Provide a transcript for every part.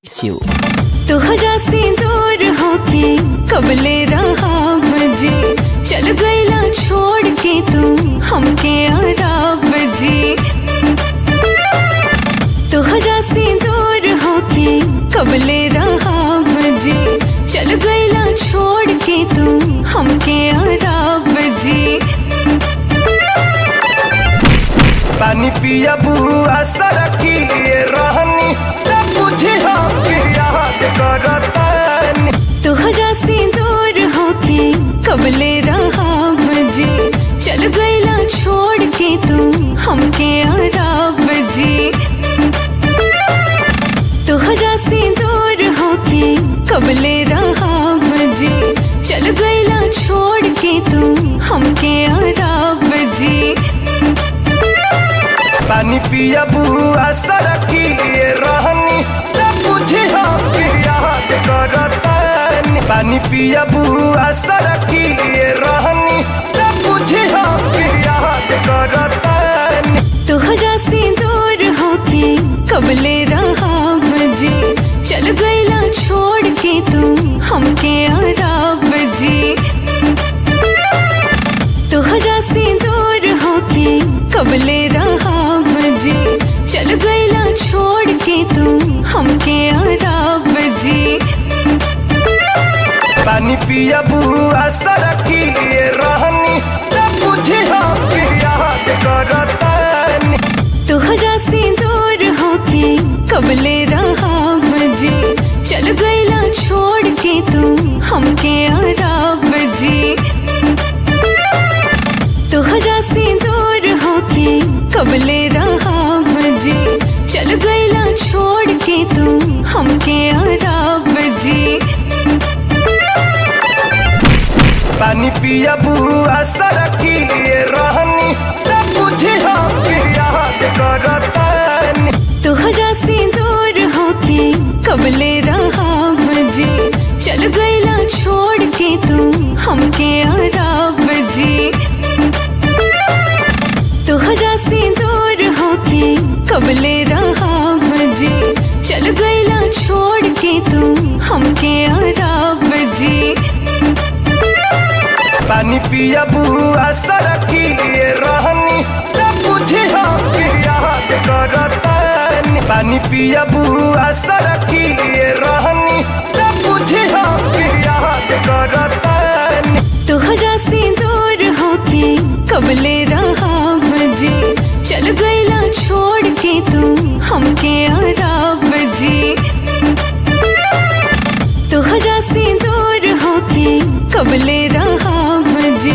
तोहरा से दूर होके कबले रहा जी, चल गईला छोड़ के तू हमके आराब जी। तोहरा से दूर होके कबले रहा जी, चल गईला छोड़ के तू हमके आराब जी। पानी पिया बुआ सरकी रहनी तब बुझे याद करतानी। तोहरा से दूर होके कबले रहा जी, चल गईला छोड़ के तू हमके आराब जी। तोहरा से दूर होके कबले रहा जी, चल गईला छोड़ के तू हमके आराब जी। पानी पिया बुआ सरकी रहनी तब बुझे याद करतानी। पानी पिया बुआ सरकी रहनी तब बुझे याद करतानी। तोहरा से दूर होके कबले रहा जी, चल गईला छोड़ के तू हमके आराब जी। तोहरा से दूर होके कबले रहा जी, चल गईला छोड़ के तू हमके आराब जी। पानी पिया बुआ सरकी रहनी तब बुझे याद करतानी। तोहरा से दूर होके कबले रहा जी, चल गईला छोड़ के तू हमके आराब जी। तोहरा से दूर होके कबले रहा जी, चल गईला छोड़ के तू हमके आराब जी। पानी पिया बुआ सरकी रहनी तब बुझे याद करतानी। तोहरा से दूर होके कबले रहा जी, चल गईला छोड़ के तू हमके आराब जी। तोहरा से दूर होके कबले रहा जी, चल गईला छोड़ के तू हमके आराब जी। पानी पिया बुआ सरकी रहनी तब बुझे याद करतानी। पानी पिया बुआ सरकी रहनी तब बुझे याद करतानी। तोहरा से दूर होके कबले रहा जी, चल गईला छोड़ के तू हमके आराब जी। तोहरा से दूर होके कबले रहा जी,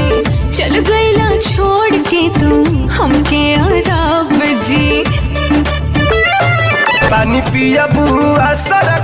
चल गईला छोड़ के तू हमके आराब जी। पानी पिया बुआ सरकी